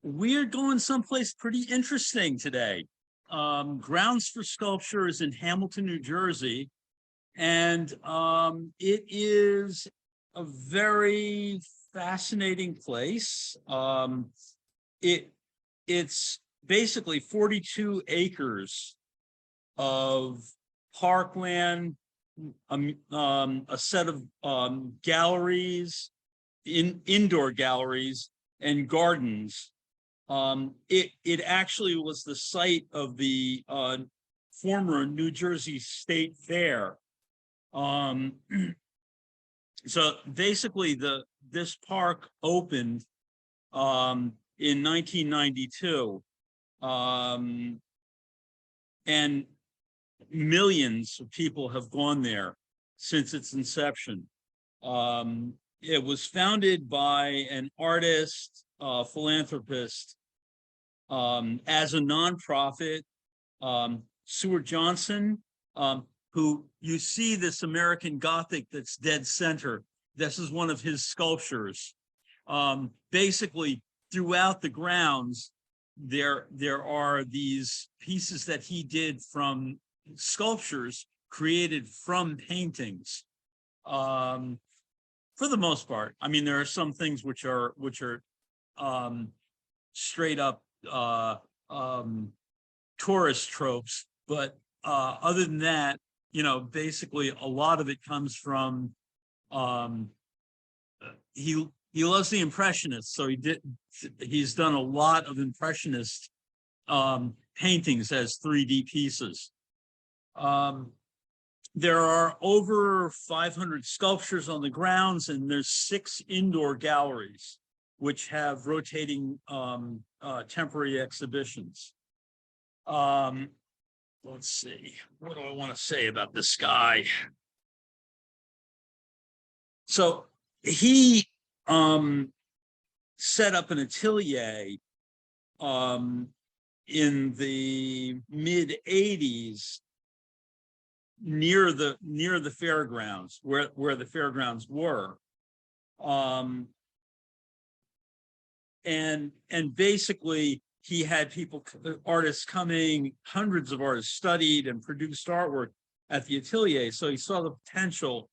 we're going someplace pretty interesting today. Grounds for Sculpture is in Hamilton, New Jersey, and it is a very fascinating place. It's basically 42 acres of parkland, a set of galleries, indoor galleries, and gardens. It actually was the site of the former New Jersey State Fair. So basically, this park opened in 1992, and millions of people have gone there since its inception. It was founded by an artist, philanthropist, as a nonprofit, Seward Johnson, who you see this American Gothic that's dead center. This is one of his sculptures. Basically, throughout the grounds, there are these pieces that he did from sculptures created from paintings. For the most part, I mean, there are some things which are straight up tourist tropes, but other than that, basically a lot of it comes from he loves the Impressionists, so he's done a lot of Impressionist paintings as 3D pieces. There are over 500 sculptures on the grounds, and there's 6 indoor galleries which have rotating temporary exhibitions. Let's see, what do I want to say about this guy? So he set up an atelier in the mid 80s near the fairgrounds, where the fairgrounds were, and basically he had artists coming, hundreds of artists studied and produced artwork at the atelier. So he saw the potential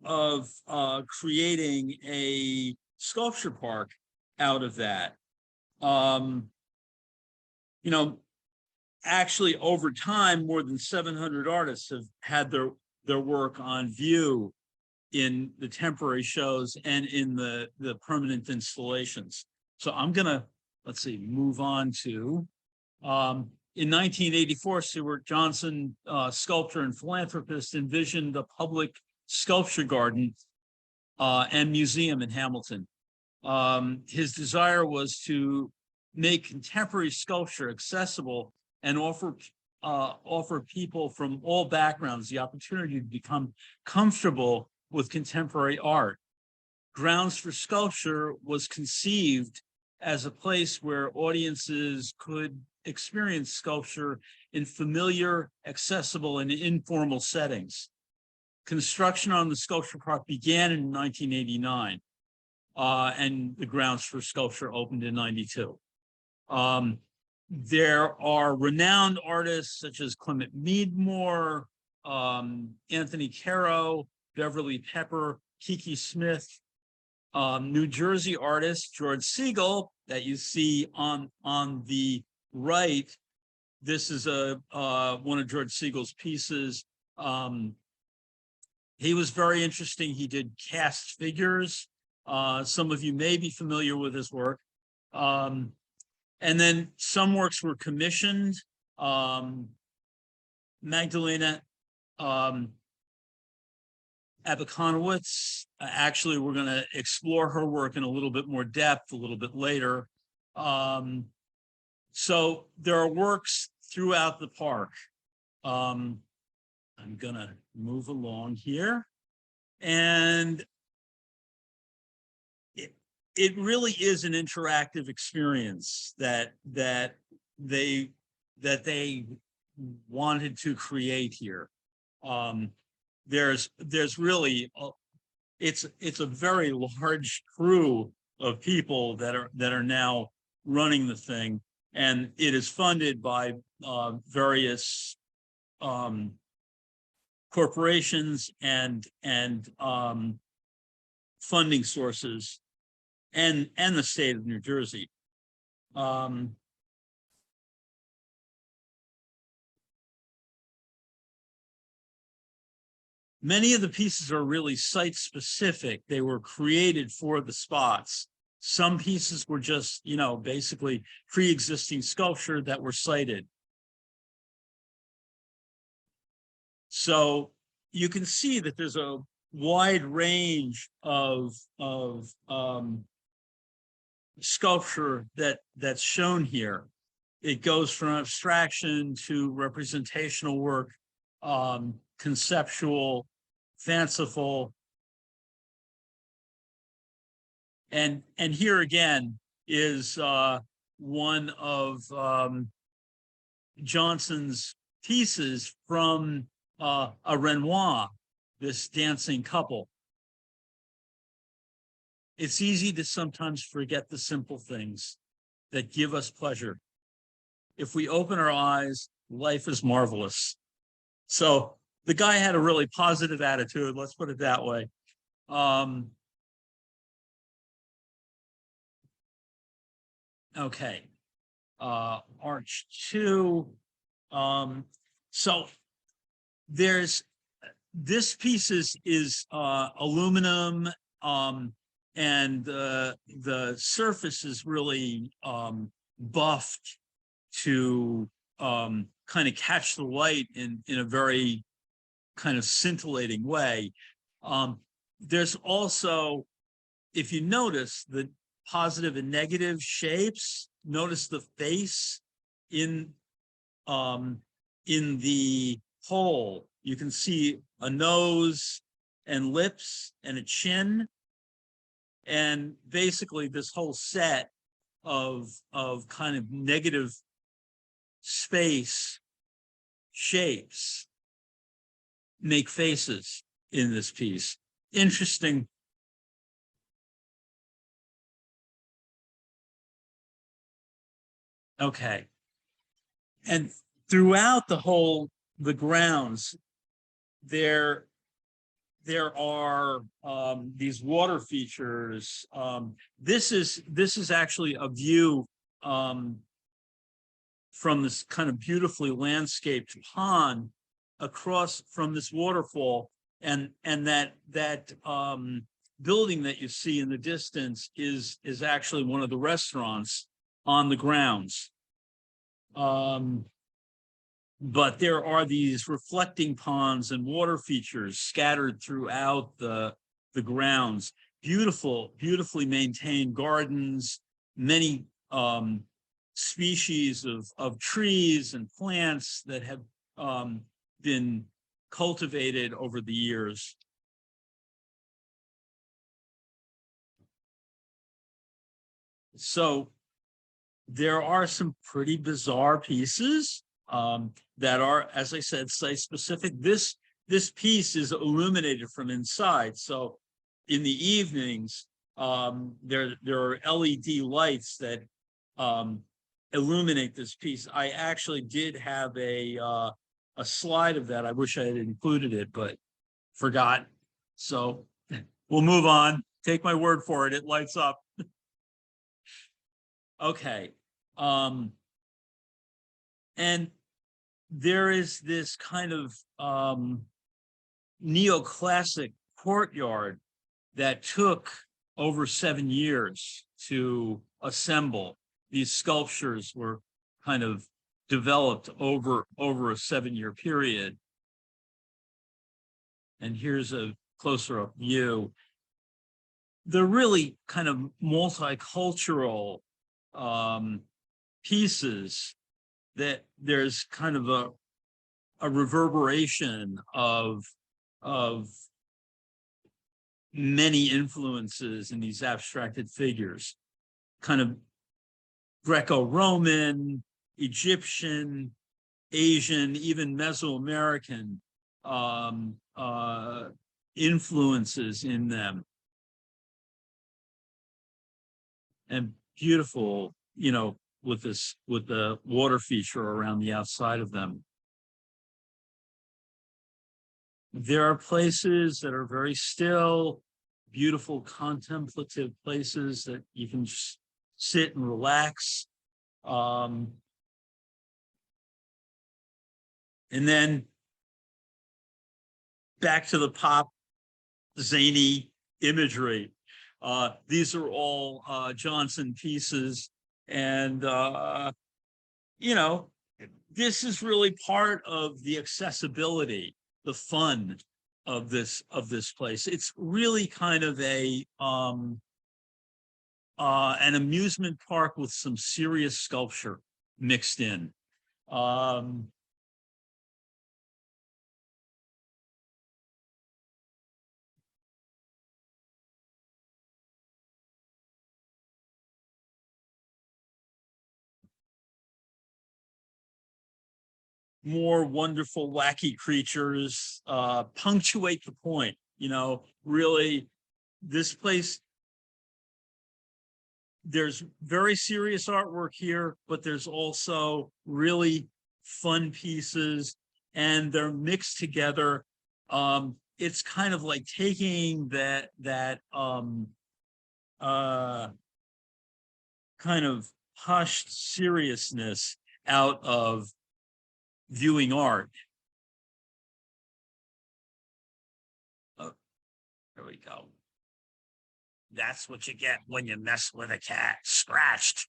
of creating a sculpture park out of that. Actually, over time, more than 700 artists have had their work on view in the temporary shows and in the permanent installations. So I'm gonna, let's see, move on to, in 1984, Seward Johnson, sculptor and philanthropist, envisioned a public sculpture garden and museum in Hamilton. His desire was to make contemporary sculpture accessible and offer people from all backgrounds the opportunity to become comfortable with contemporary art. Grounds for Sculpture was conceived as a place where audiences could experience sculpture in familiar, accessible, and informal settings. Construction on the sculpture park began in 1989, and the Grounds for Sculpture opened in 92. There are renowned artists such as Clement Meadmore, Anthony Caro, Beverly Pepper, Kiki Smith, New Jersey artist George Siegel that you see on the right. This is one of George Siegel's pieces. He was very interesting. He did cast figures. Some of you may be familiar with his work. And then some works were commissioned. Magdalena Abaconowitz, actually, we're going to explore her work in a little bit more depth a little bit later. So there are works throughout the park. I'm going to move along here. And it really is an interactive experience that they wanted to create here. There's really it's a very large crew of people that are now running the thing, and it is funded by various corporations and funding sources, and the state of New Jersey. Many of the pieces are really site specific. They were created for the spots. Some pieces were just, you know, basically pre-existing sculpture that were cited. So you can see that there's a wide range of sculpture that's shown here. It goes from abstraction to representational work, conceptual, fanciful. And here again is one of Johnson's pieces from a Renoir, this dancing couple. It's easy to sometimes forget the simple things that give us pleasure. If we open our eyes, life is marvelous. So the guy had a really positive attitude, let's put it that way. Okay, Arch 2. So there's, this piece is aluminum, and the surface is really buffed to kind of catch the light in a very kind of scintillating way. There's also, if you notice, the positive and negative shapes. Notice the face in the hole. You can see a nose and lips and a chin. And basically this whole set of kind of negative space shapes make faces in this piece. Interesting. Okay. And throughout the grounds, there are these water features. This is actually a view from this kind of beautifully landscaped pond across from this waterfall, and that building that you see in the distance is actually one of the restaurants on the grounds. But there are these reflecting ponds and water features scattered throughout the grounds. Beautifully maintained gardens, many species of trees and plants that have been cultivated over the years. So there are some pretty bizarre pieces that are, as I said, site specific. This piece is illuminated from inside. So in the evenings, there are LED lights that illuminate this piece. I actually did have a slide of that. I wish I had included it, but forgot. So we'll move on. Take my word for it. It lights up. Okay. And there is this kind of neoclassic courtyard that took over 7 years to assemble. These sculptures were kind of developed over a 7-year period. And here's a closer up view. They're really kind of multicultural pieces that there's kind of a reverberation of many influences in these abstracted figures, kind of Greco-Roman, Egyptian, Asian, even Mesoamerican influences in them. And beautiful with the water feature around the outside of them. There are places that are very still, beautiful contemplative places that you can just sit and relax. And then back to the pop zany imagery. These are all Johnson pieces, and this is really part of the accessibility, the fun of this place. It's really kind of an amusement park with some serious sculpture mixed in. More wonderful, wacky creatures, punctuate the point, really, this place, there's very serious artwork here, but there's also really fun pieces, and they're mixed together. It's kind of like taking that kind of hushed seriousness out of viewing art. Oh, there we go. That's what you get when you mess with a cat. Scratched.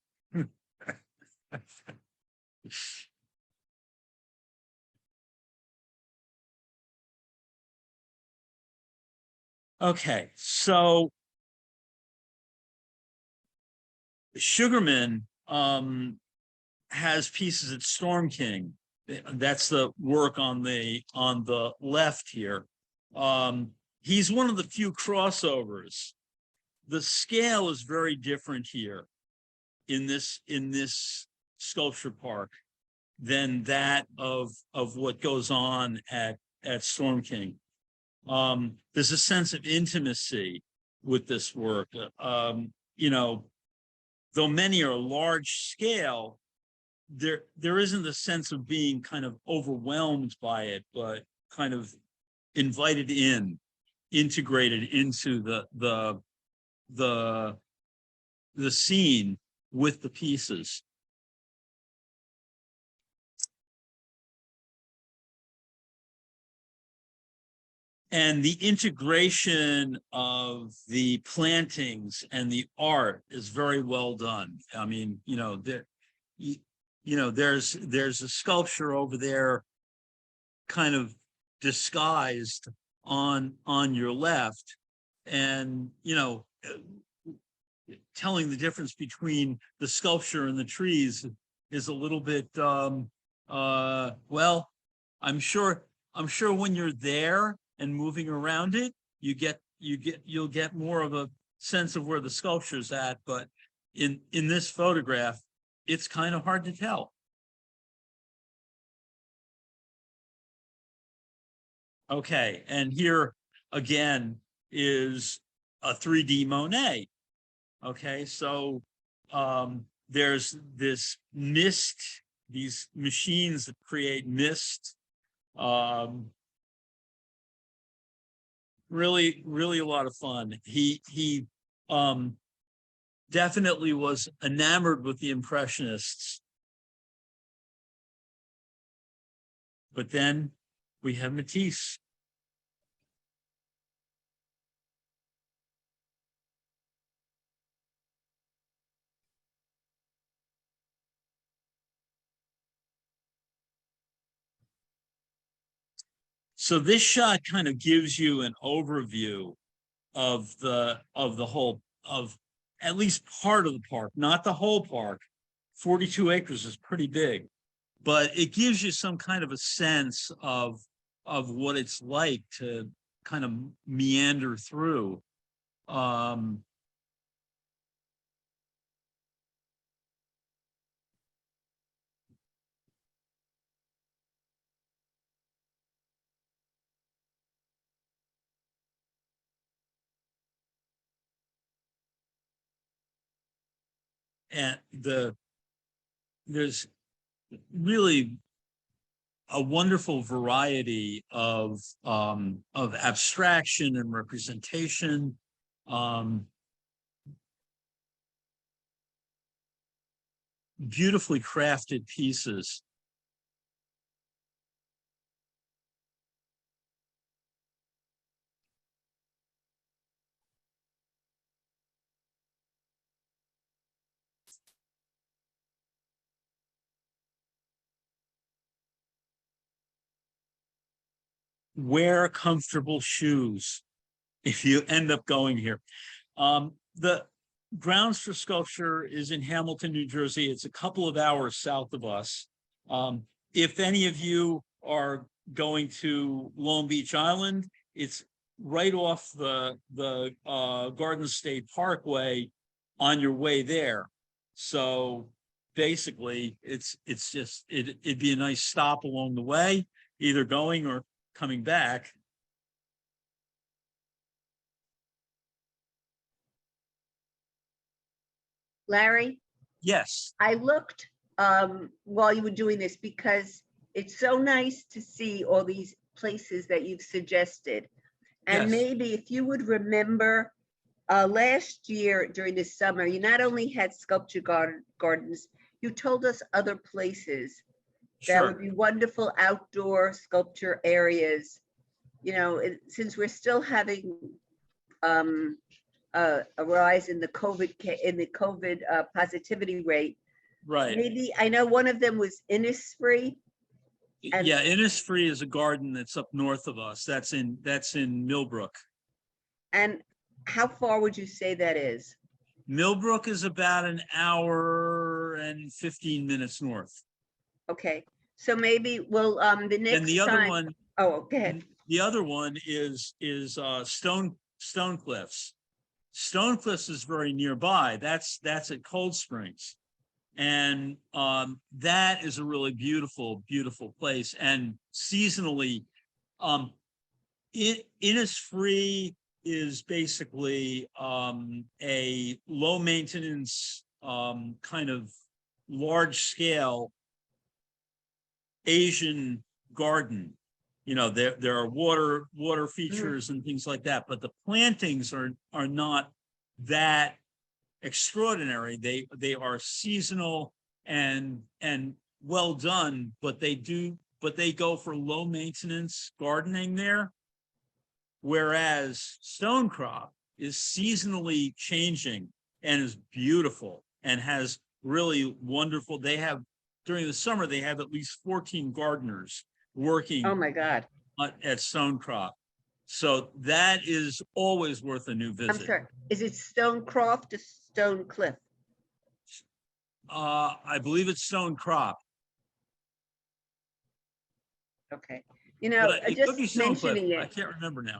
Okay, so Sugarman has pieces at Storm King. That's the work on the left here. He's one of the few crossovers. The scale is very different here in this sculpture park than that of what goes on at Storm King. There's a sense of intimacy with this work. Though many are large scale, there isn't the sense of being kind of overwhelmed by it, but kind of invited in, integrated into the scene with the pieces. And the integration of the plantings and the art is very well done. I mean, there's a sculpture over there kind of disguised on your left, and telling the difference between the sculpture and the trees is a little bit well, I'm sure when you're there and moving around it, you'll get more of a sense of where the sculpture's at, but in this photograph, it's kind of hard to tell. Okay, and here again is a 3D Monet. Okay, so there's this mist, these machines that create mist. Really, really a lot of fun. He definitely was enamored with the Impressionists. But then we have Matisse. So this shot kind of gives you an overview of the whole, of at least part of the park, not the whole park. 42 acres is pretty big, but it gives you some kind of a sense of what it's like to kind of meander through. and there's really a wonderful variety of abstraction and representation. Beautifully crafted pieces. Wear comfortable shoes if you end up going here. The grounds for sculpture is in Hamilton, New Jersey. It's a couple of hours south of us. If any of you are going to Long Beach Island, it's right off the Garden State Parkway on your way there. So basically, it'd be a nice stop along the way, either going or coming back. Larry? Yes. I looked while you were doing this because it's so nice to see all these places that you've suggested. And Yes. maybe if you would remember last year during the summer, you not only had sculpture gardens, you told us other places that Sure. would be wonderful outdoor sculpture areas. You know, since we're still having a rise in the COVID positivity rate. Right. Maybe, I know one of them was Innisfree. And- Yeah, Innisfree is a garden that's up north of us. That's in Millbrook. And how far would you say that is? Millbrook is about an hour and 15 minutes north. Okay, so maybe we'll the next And the other time. one, Oh, go ahead. the other one is Stonecliffs. Stonecliffs is very nearby. That's at Cold Springs. And that is a really beautiful, beautiful place. And seasonally, Innisfree is basically a low maintenance, kind of large scale Asian garden. You know, there are water features and things like that, but the plantings are not that extraordinary. They are seasonal and well done, but they go for low maintenance gardening there. Whereas Stonecrop is seasonally changing and is beautiful and has really wonderful, during the summer, they have at least 14 gardeners working. Oh my God. At Stonecrop. So that is always worth a new visit. I'm sorry, is it Stonecroft or Stonecliff? I believe it's Stonecrop. Okay, you know, It could be just Stonecliff. mentioning I it. can't remember now.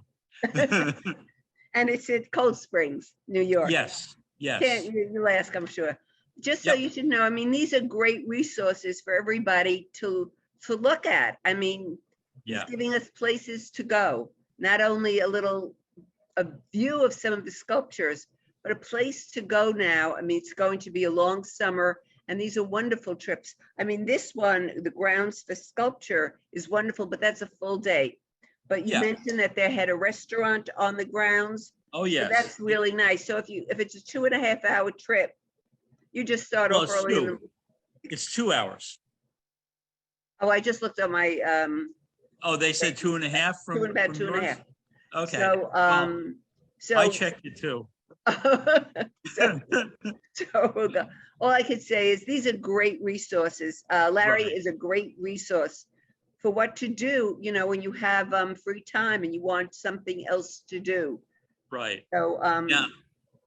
And it's at Cold Springs, New York. Yes, yes. You'll ask, I'm sure. Just so Yep. you should know, I mean, these are great resources for everybody to look at. I mean, Yeah. he's giving us places to go, not only a view of some of the sculptures, but a place to go now. I mean, it's going to be a long summer, and these are wonderful trips. I mean, this one, the grounds for sculpture, is wonderful, but that's a full day. But you Yeah. mentioned that they had a restaurant on the grounds. Oh, So yes. that's really nice. So if it's a 2.5 hour trip, you just start Well, off it's early. two. It's 2 hours. Oh, I just looked at my Oh, they said 2.5 from about from 2.5. yours? Okay. So I checked it too. so we'll go. All I could say is these are great resources. Larry Right. is a great resource for what to do, you know, when you have free time and you want something else to do. Right. So Yeah.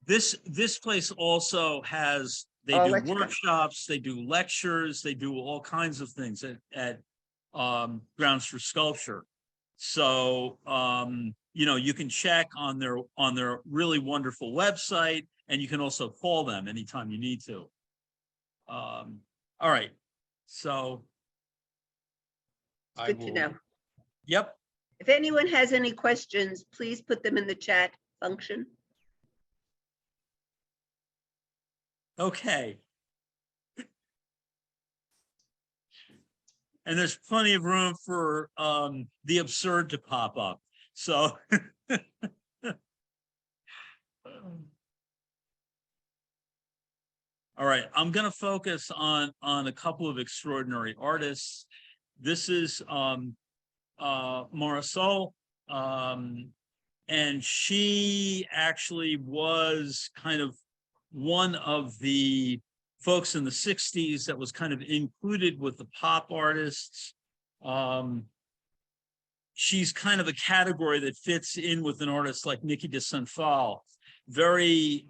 This place also has, they Oh, do let's go. workshops, they do lectures, they do all kinds of things at Grounds for Sculpture. So you know, you can check on their really wonderful website, and you can also call them anytime you need to. All right. So it's good to know. Yep. If anyone has any questions, please put them in the chat function. Okay. and there's plenty of room for the absurd to pop up. So all right, I'm going to focus on a couple of extraordinary artists. This is Marisol, and she actually was kind of one of the folks in the 60s that was kind of included with the pop artists. She's kind of a category that fits in with an artist like Nikki De Senthal, very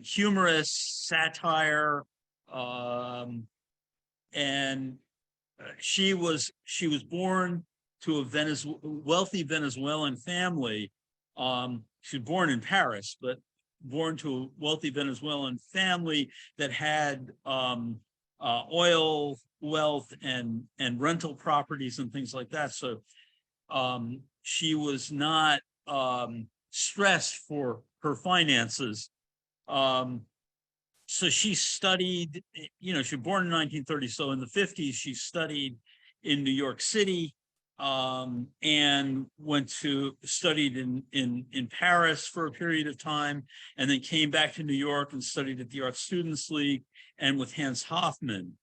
humorous satire, and she was born to a wealthy Venezuelan family. She was born in Paris, but born to a wealthy Venezuelan family that had oil wealth and rental properties and things like that. So she was not stressed for her finances. So she studied, she was born in 1930. So in the 50s, she studied in New York City, and studied in Paris for a period of time, and then came back to New York and studied at the Art Students League and with Hans Hofmann.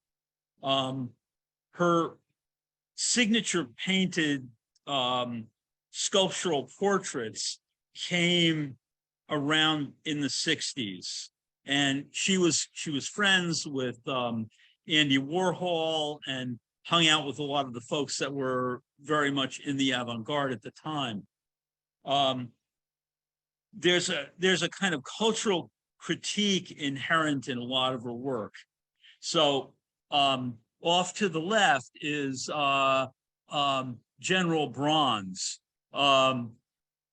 Her signature painted sculptural portraits came around in the 60s, and she was friends with Andy Warhol and hung out with a lot of the folks that were very much in the avant-garde at the time. There's a kind of cultural critique inherent in a lot of her work. So off to the left is General Bronze.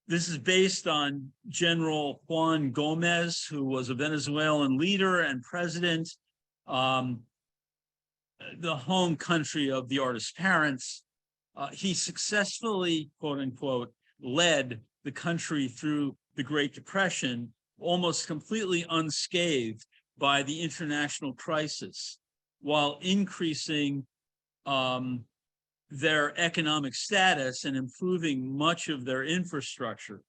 This is based on General Juan Gomez, who was a Venezuelan leader and president, the home country of the artist's parents. He successfully, quote unquote, led the country through the Great Depression, almost completely unscathed by the international crisis, while increasing their economic status and improving much of their infrastructure.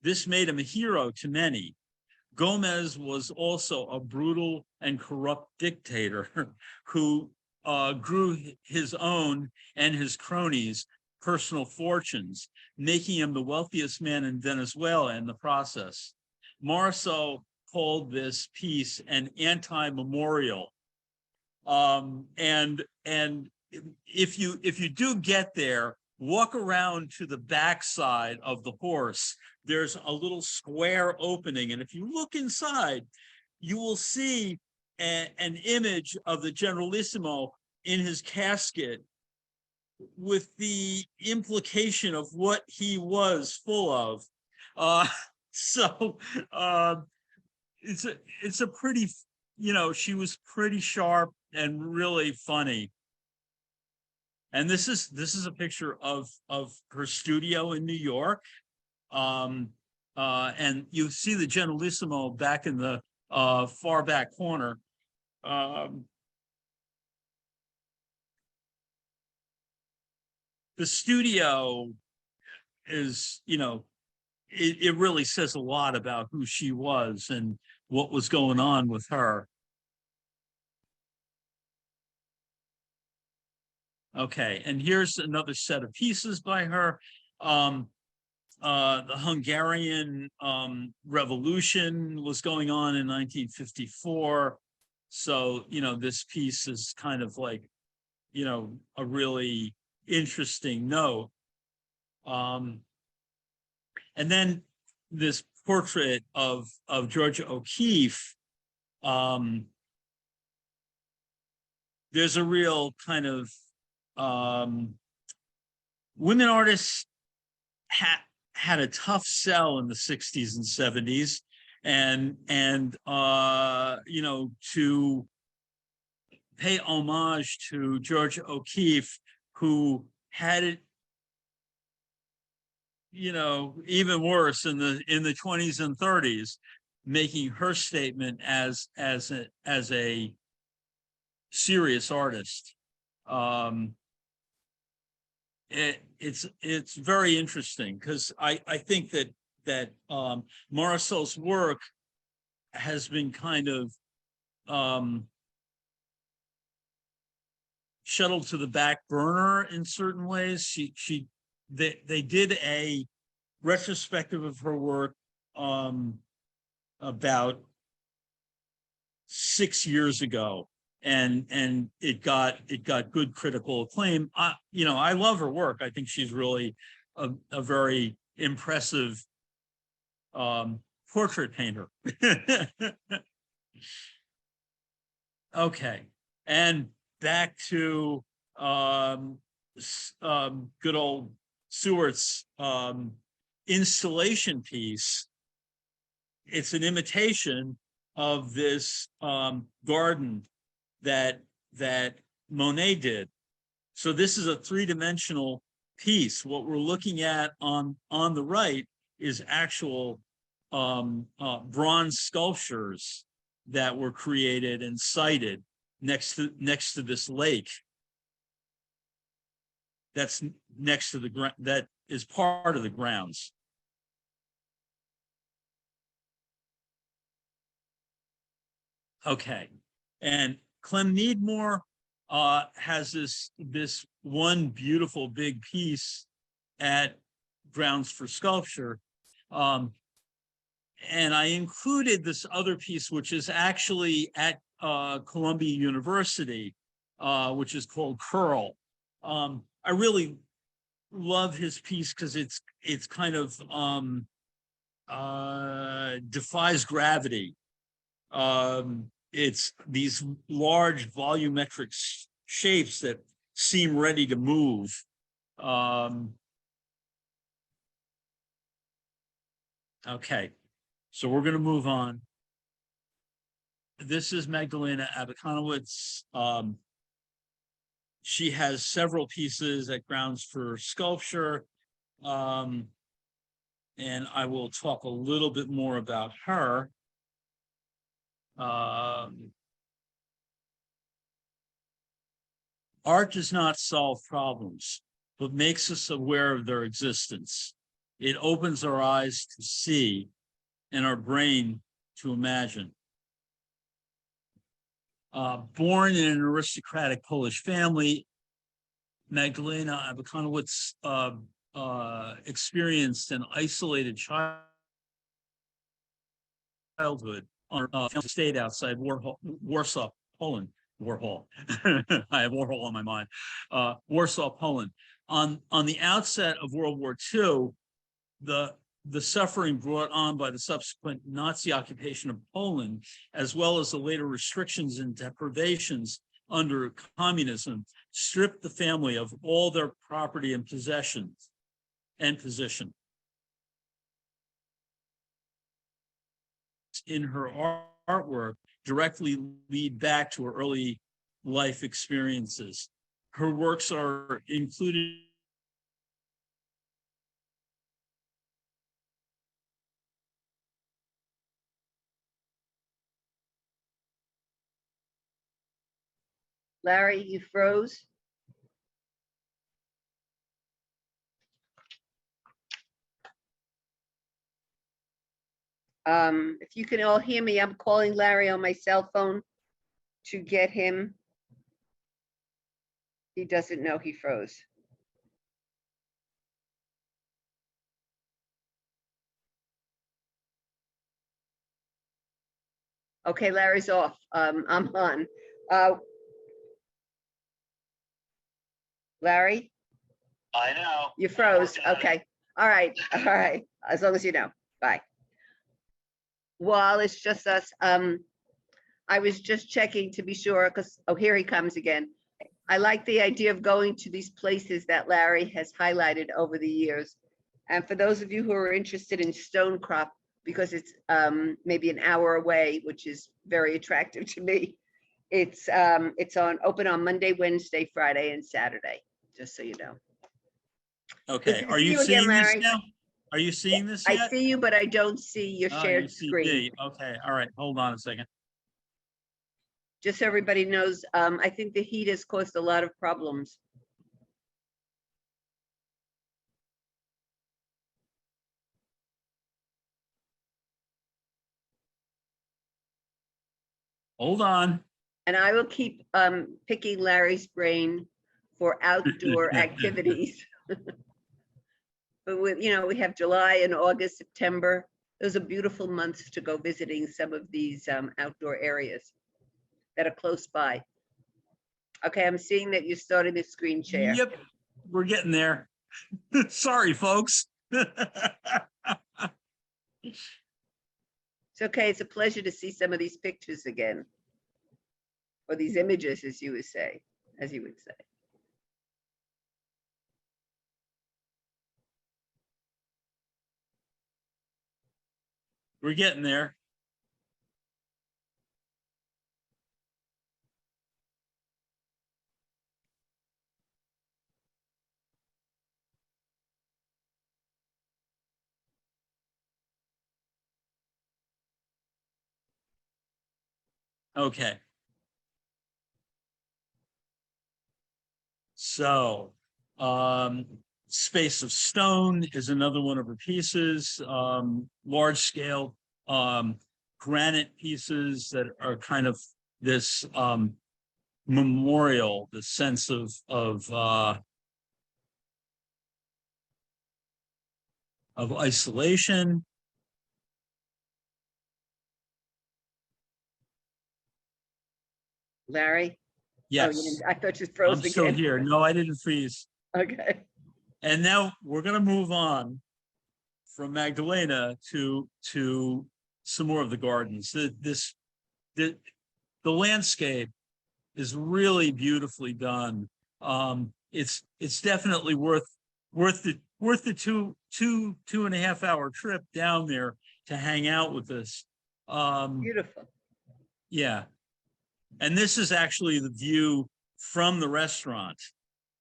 This made him a hero to many. Gomez was also a brutal and corrupt dictator who grew his own and his cronies' personal fortunes, making him the wealthiest man in Venezuela in the process. Marisol called this piece an anti-memorial. And if you do get there, walk around to the backside of the horse. There's a little square opening, and if you look inside, you will see an image of the Generalissimo in his casket, with the implication of what he was full of. It's a pretty, she was pretty sharp and really funny. And this is a picture of her studio in New York. And you see the Generalissimo back in the far back corner. The studio is, it really says a lot about who she was and what was going on with her. Okay, and here's another set of pieces by her. The Hungarian Revolution was going on in 1954. So, this piece is kind of like, a really interesting note. And then this portrait of Georgia O'Keeffe. There's a real kind of women artists had a tough sell in the 60s and 70s, and to pay homage to Georgia O'Keeffe, who had it, even worse in the 20s and 30s, making her statement as a serious artist. It's very interesting because I think that Marisol's work has been kind of shuttled to the back burner in certain ways. They did a retrospective of her work about 6 years ago, and it got good critical acclaim. I love her work. I think she's really a very impressive portrait painter. Okay, and back to good old Seward's installation piece. It's an imitation of this garden that Monet did. So this is a three-dimensional piece. What we're looking at on the right is actual bronze sculptures that were created and sited next to this lake. That's next to the that is part of the grounds. Okay, and Clem Needmore has this one beautiful big piece at Grounds for Sculpture. And I included this other piece, which is actually at Columbia University, which is called Curl. I really love his piece because it's kind of defies gravity. It's these large volumetric shapes that seem ready to move. Okay, so we're going to move on. This is Magdalena Abaconowitz. She has several pieces at Grounds for Sculpture. And I will talk a little bit more about her. Art does not solve problems, but makes us aware of their existence. It opens our eyes to see and our brain to imagine. Born in an aristocratic Polish family, Magdalena Abaconowitz experienced an isolated childhood on her estate outside Warsaw, Poland. Warhol. I have Warhol on my mind. Warsaw, Poland. On the outset of World War II, the suffering brought on by the subsequent Nazi occupation of Poland, as well as the later restrictions and deprivations under communism, stripped the family of all their property and possessions and position. In her artwork directly lead back to her early life experiences. Her works are included Larry, you froze. If you can all hear me, I'm calling Larry on my cell phone to get him. He doesn't know he froze. Okay, Larry's off. I'm on. Larry? I know. You froze. Okay. All right. All right. As long as you know. Bye. While it's just us, I was just checking to be sure because, oh, here he comes again. I like the idea of going to these places that Larry has highlighted over the years. And for those of you who are interested in Stonecrop, because it's maybe an hour away, which is very attractive to me, it's open on Monday, Wednesday, Friday, and Saturday, just so you know. Okay, are you seeing this now? Are you seeing this yet? I see you, but I don't see your shared screen. Okay, all right, hold on a second. Just so everybody knows, I think the heat has caused a lot of problems. Hold on. And I will keep picking Larry's brain for outdoor activities. But with, we have July and August, September. Those are beautiful months to go visiting some of these outdoor areas that are close by. Okay, I'm seeing that you're starting the screen share. Yep, we're getting there. Sorry, folks. It's okay. It's a pleasure to see some of these pictures again, or these images, as you would say. We're getting there. Okay. So, Space of Stone is another one of her pieces, large scale granite pieces that are kind of this memorial, the sense of isolation. Larry? Yes. Oh, I thought you froze I'm again. still here. No, I didn't freeze. Okay. And now we're going to move on from Magdalena to some more of the gardens. The landscape is really beautifully done. It's definitely worth the two and a half hour trip down there to hang out with this. Beautiful. Yeah. And this is actually the view from the restaurant.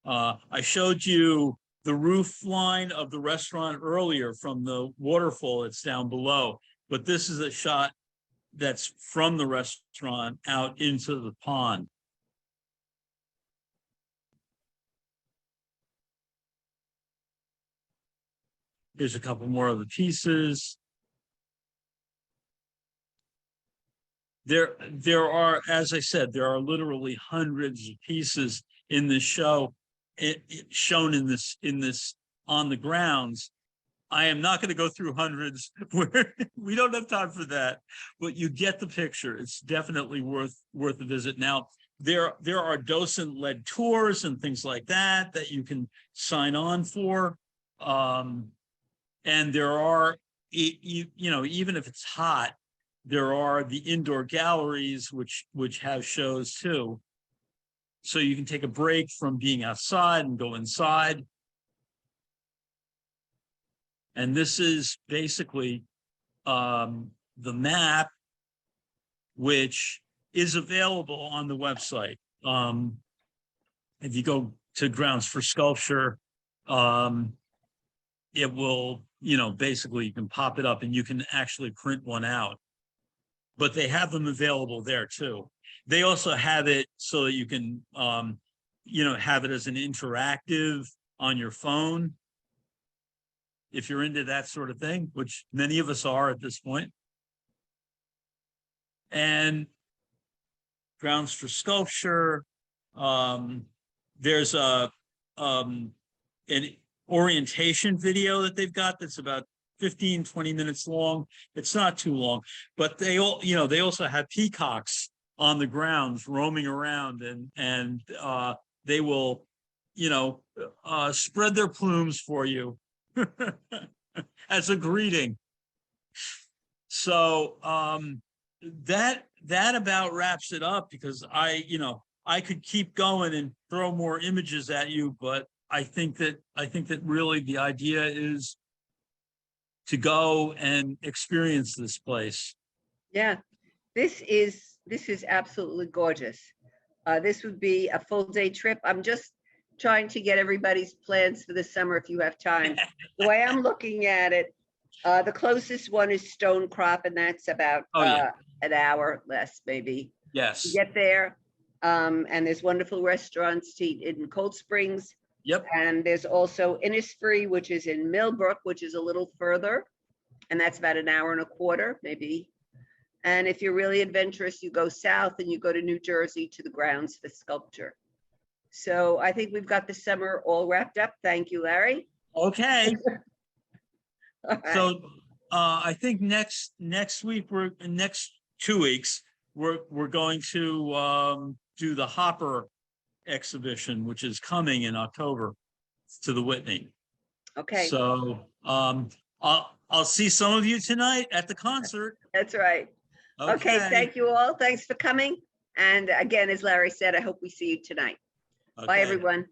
I showed you the roof line of the restaurant earlier from the waterfall that's down below, but this is a shot that's from the restaurant out into the pond. Here's a couple more of the pieces. There are, as I said, there are literally hundreds of pieces in this show, shown in this on the grounds. I am not going to go through hundreds. We don't have time for that, but you get the picture. It's definitely worth a visit. Now, there are docent-led tours and things like that you can sign on for, and there are, even if it's hot, there are the indoor galleries which have shows too. So you can take a break from being outside and go inside. And this is basically the map, which is available on the website. If you go to Grounds for Sculpture, it will, basically you can pop it up and you can actually print one out. But they have them available there too. They also have it so that you can, have it as an interactive on your phone, if you're into that sort of thing, which many of us are at this point. And Grounds for Sculpture, there's an orientation video that they've got that's about 15-20 minutes long. It's not too long, but they also have peacocks on the grounds roaming around, and they will, spread their plumes for you as a greeting. So that about wraps it up, because I could keep going and throw more images at you, but I think that really the idea is to go and experience this place. Yeah, this is absolutely gorgeous. This would be a full day trip. I'm just trying to get everybody's plans for the summer if you have time. The way I'm looking at it, the closest one is Stone Crop, and that's about an hour less maybe. Yes. Get there. And there's wonderful restaurants to eat in Cold Springs. Yep. And there's also Innisfree, which is in Millbrook, which is a little further. And that's about an hour and a quarter, maybe. And if you're really adventurous, you go south and you go to New Jersey to the grounds for sculpture. So I think we've got the summer all wrapped up. Thank you, Larry. Okay. All right. So I think next week, next 2 weeks, we're going to do the Hopper exhibition, which is coming in October to the Whitney. Okay, So I'll see some of you tonight at the concert. that's right. Okay, thank you all. Thanks for coming. And again, as Larry said, I hope we see you tonight. Bye, Okay. everyone.